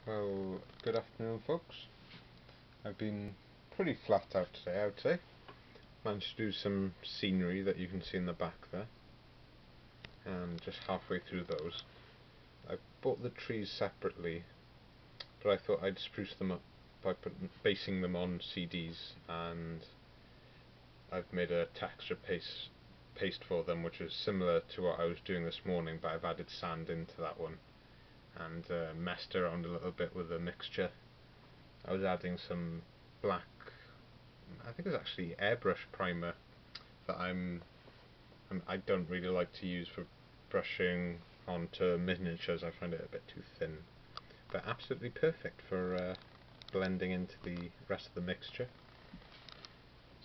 Well, good afternoon, folks. I've been pretty flat out today, I would say. Managed to do some scenery that you can see in the back there, and just halfway through those. I bought the trees separately, but I thought I'd spruce them up by basing them on CDs, and I've made a texture paste for them, which is similar to what I was doing this morning, but I've added sand into that one, and messed around a little bit with the mixture. I was adding some black, I think it's actually airbrush primer that I don't really like to use for brushing onto miniatures. I find it a bit too thin, but absolutely perfect for blending into the rest of the mixture.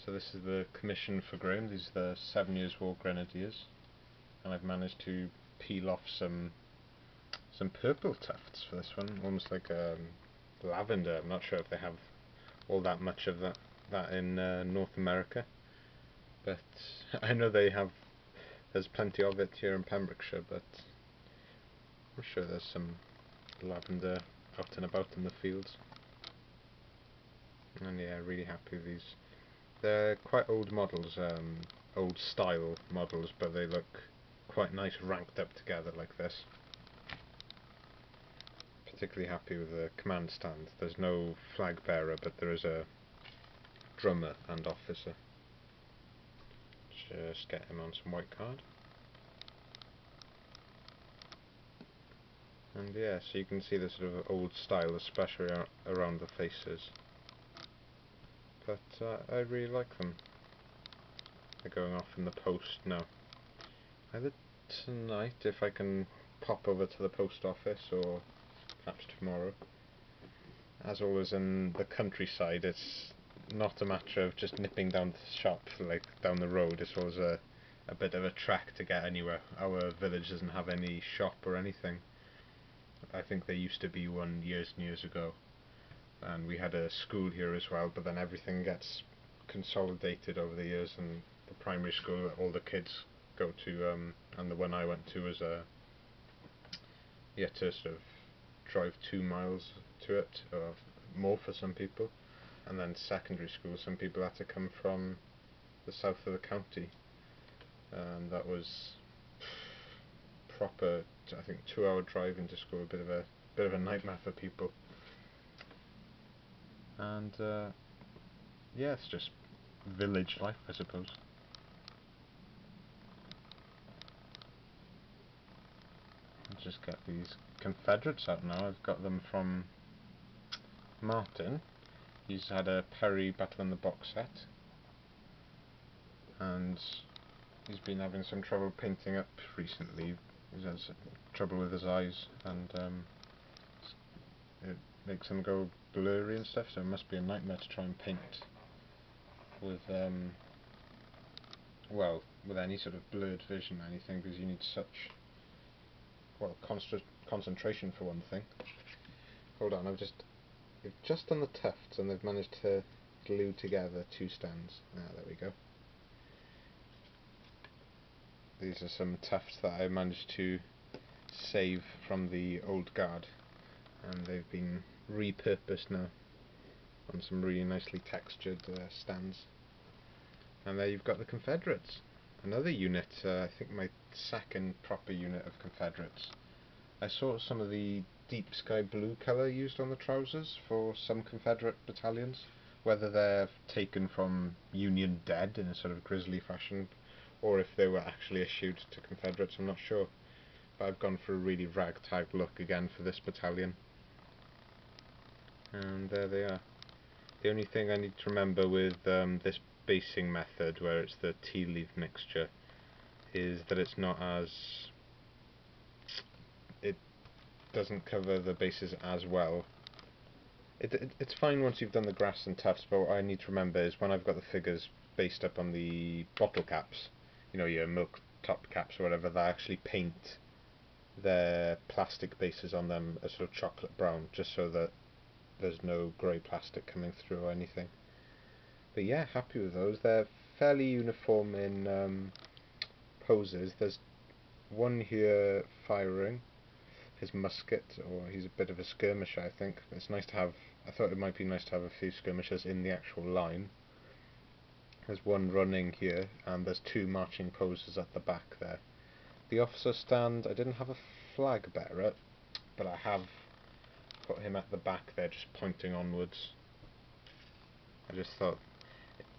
So this is the commission for Graham. These are the 7 Years War Grenadiers, and I've managed to peel off some purple tufts for this one, almost like lavender. I'm not sure if they have all that much of that in North America, but I know there's plenty of it here in Pembrokeshire, but I'm sure there's some lavender out and about in the fields. And yeah, really happy with these. They're quite old models, old style models, but they look quite nice ranked up together like this. Particularly happy with the command stand. There's no flag bearer, but there is a drummer and officer. Just get him on some white card. And yeah, so you can see the sort of old style, especially around the faces. But I really like them. They're going off in the post now. Either tonight, if I can pop over to the post office, or perhaps tomorrow. As always in the countryside, it's not a matter of just nipping down to the shop, like down the road. It's always a bit of a trek to get anywhere. Our village doesn't have any shop or anything. I think there used to be one years and years ago, and we had a school here as well, but then everything gets consolidated over the years, and the primary school that all the kids go to, and the one I went to was you had to sort of drive 2 miles to it, or more for some people. And then secondary school, some people had to come from the south of the county, and that was proper, I think, 2 hour drive into school. A bit of a nightmare for people. And yeah, it's just village life, I suppose. I'll just get these Confederates out now. I've got them from Martin. He's had a Perry Battle in the Box set, and he's been having some trouble painting up recently. He's had some trouble with his eyes, and it makes him go blurry and stuff, so it must be a nightmare to try and paint with well, with any sort of blurred vision or anything, because you need such, well, concentration for one thing. Hold on, they've just done the tufts, and they've managed to glue together 2 stands. There we go. These are some tufts that I managed to save from the old guard, and they've been repurposed now on some really nicely textured stands. And there you've got the Confederates. Another unit, I think my second proper unit of Confederates. I saw some of the deep sky blue colour used on the trousers for some Confederate battalions, whether they're taken from Union dead in a sort of grisly fashion, or if they were actually issued to Confederates, I'm not sure. But I've gone for a really ragtag look again for this battalion. And there they are. The only thing I need to remember with this basing method, where it's the tea leaf mixture, is that it's not as... it doesn't cover the bases as well. It's fine once you've done the grass and tufts, but what I need to remember is when I've got the figures based up on the bottle caps, you know, your milk top caps or whatever, they actually paint their plastic bases on them a sort of chocolate brown, just so that there's no grey plastic coming through or anything. But yeah, happy with those. They're fairly uniform in poses. There's one here firing. his musket, or he's a bit of a skirmisher, I think. It's nice to have, I thought it might be nice to have a few skirmishers in the actual line. There's one running here, and there's two marching poses at the back there. The officer stand, I didn't have a flag bearer, but I have put him at the back there, just pointing onwards. I just thought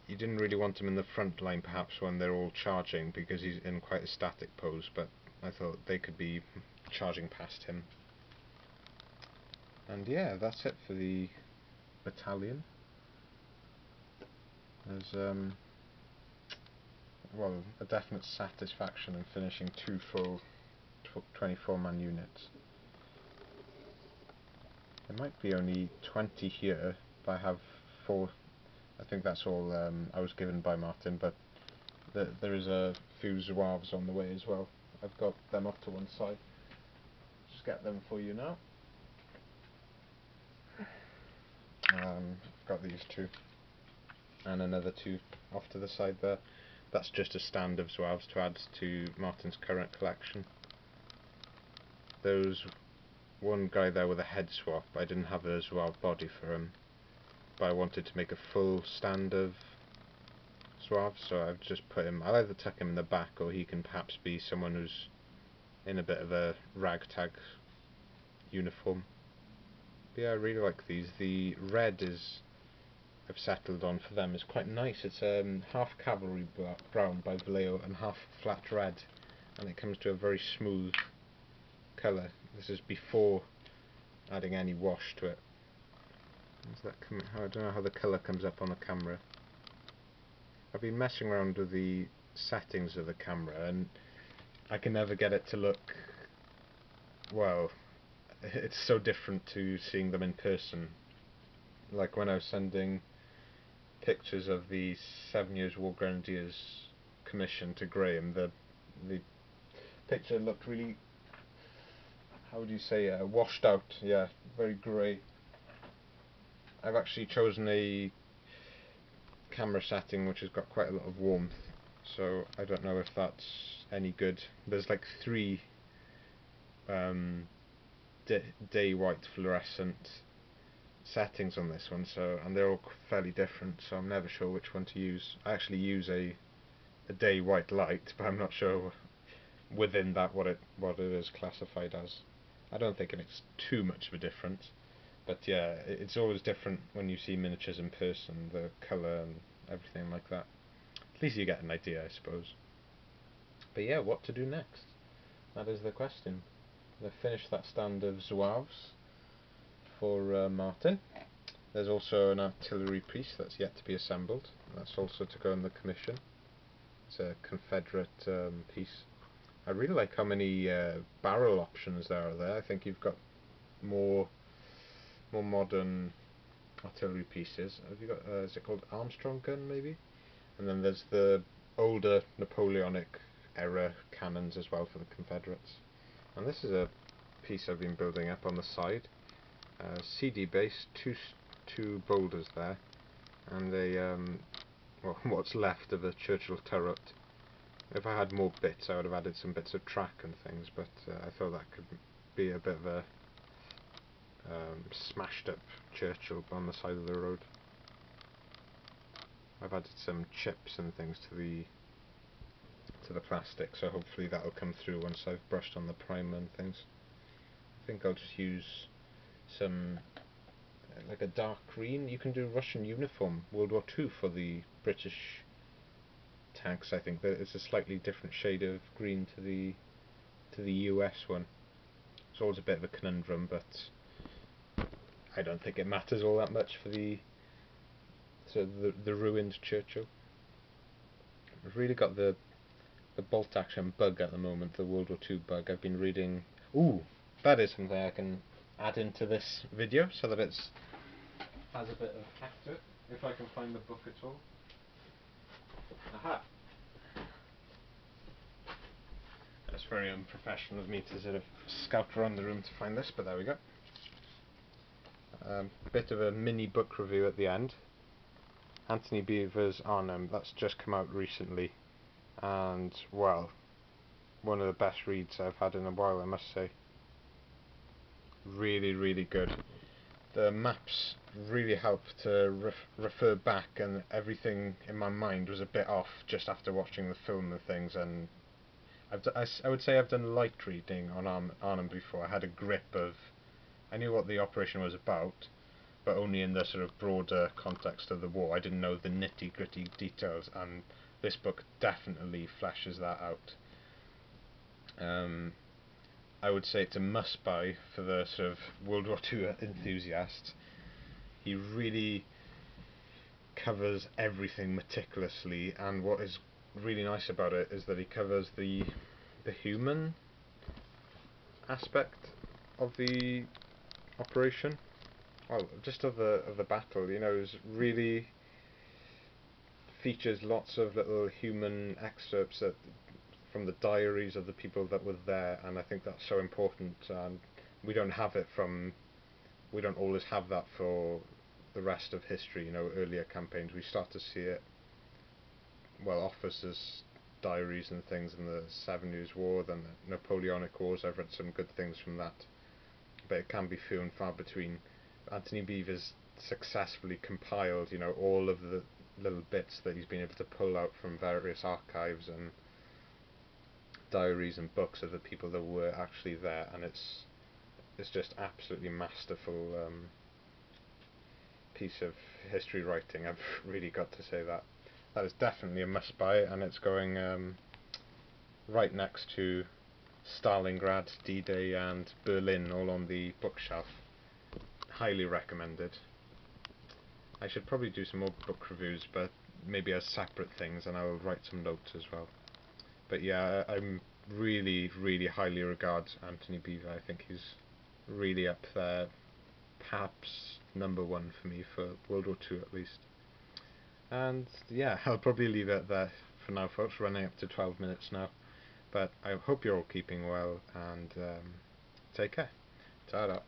you didn't really want him in the front line perhaps when they're all charging, because he's in quite a static pose, but I thought they could be charging past him. And yeah, that's it for the battalion. There's well, a definite satisfaction in finishing 2 full 24-man units. There might be only 20 here, but I have 4. I think that's all I was given by Martin, but there is a few Zouaves on the way as well. I've got them off to one side. Just get them for you now. I've got these 2, and another 2 off to the side there. That's just a stand of Zouaves to add to Martin's current collection. There's one guy there with a head swap. I didn't have a Zouave body for him, but I wanted to make a full stand of Zouaves, so I've just put him, I'll either tuck him in the back, or he can perhaps be someone who's in a bit of a ragtag uniform. But yeah, I really like these. The red is, I've settled on for them, is quite nice. It's half cavalry brown by Vallejo and half flat red, and it comes to a very smooth colour. This is before adding any wash to it. I don't know how the colour comes up on a camera. I've been messing around with the settings of the camera, and I can never get it to look, well, it's so different to seeing them in person. Like when I was sending pictures of the 7 Years War Grenadiers commission to Graham, the picture looked really, how would you say, washed out, yeah, very grey. I've actually chosen a camera setting which has got quite a lot of warmth, so I don't know if that's any good. There's like 3 day white fluorescent settings on this one, so, and they're all fairly different, so I'm never sure which one to use. I actually use a day white light, but I'm not sure within that what it is classified as. I don't think it makes too much of a difference, but yeah, it's always different when you see miniatures in person, the colour and everything like that. At least you get an idea, I suppose. But yeah, what to do next? That is the question. I've finished that stand of Zouaves for Martin. There's also an artillery piece that's yet to be assembled. That's also to go in the commission. It's a Confederate piece. I really like how many barrel options there are there. I think you've got more modern artillery pieces. Have you got? Is it called Armstrong gun maybe? And then there's the older Napoleonic era cannons as well for the Confederates. And this is a piece I've been building up on the side. CD base, two boulders there, and a well, what's left of a Churchill turret. If I had more bits, I would have added some bits of track and things, but I thought that could be a bit of a smashed up Churchill on the side of the road. I've added some chips and things to the plastic, so hopefully that'll come through once I've brushed on the primer and things. I think I'll just use some like a dark green. You can do Russian uniform World War II for the British tanks. I think that it's a slightly different shade of green to the US one. It's always a bit of a conundrum, but I don't think it matters all that much for the ruined Churchill. I've really got the bolt action bug at the moment, the World War II bug. I've been reading. Ooh, that is something I can add into this video so that it's has a bit of heft to it, if I can find the book at all. Aha! That's very unprofessional of me to sort of scout around the room to find this, but there we go. A bit of a mini book review at the end. Anthony Beevor's Arnhem, that's just come out recently, and well, one of the best reads I've had in a while, I must say. really, really good. The maps really help to refer back, and everything in my mind was a bit off just after watching the film and things. And I would say I've done light reading on Arnhem before. I had a grip of, I knew what the operation was about, but only in the sort of broader context of the war. I didn't know the nitty-gritty details, and this book definitely fleshes that out. I would say it's a must-buy for the sort of World War II enthusiast. He really covers everything meticulously, and what is really nice about it is that he covers the human aspect of the operation. Well, just of the battle, you know, is really features lots of little human excerpts from the diaries of the people that were there, and I think that's so important. And we don't have it we don't always have that for the rest of history. You know, earlier campaigns we start to see it. Well, officers' diaries and things in the Seven Years' War, then the Napoleonic Wars. I've read some good things from that, but it can be few and far between. Anthony Beevor's successfully compiled, you know, all of the little bits that he's been able to pull out from various archives and diaries and books of the people that were actually there, and it's just absolutely masterful piece of history writing. I've really got to say that. That is definitely a must buy, and it's going right next to Stalingrad, D-Day and Berlin, all on the bookshelf. Highly recommended. I should probably do some more book reviews, but maybe as separate things, and I will write some notes as well. But yeah, I'm really, really highly regard Anthony Beevor. I think he's really up there, perhaps #1 for me for World War II at least. And yeah, I'll probably leave it there for now, folks, running up to 12 minutes now. But I hope you're all keeping well, and take care. Ta-da.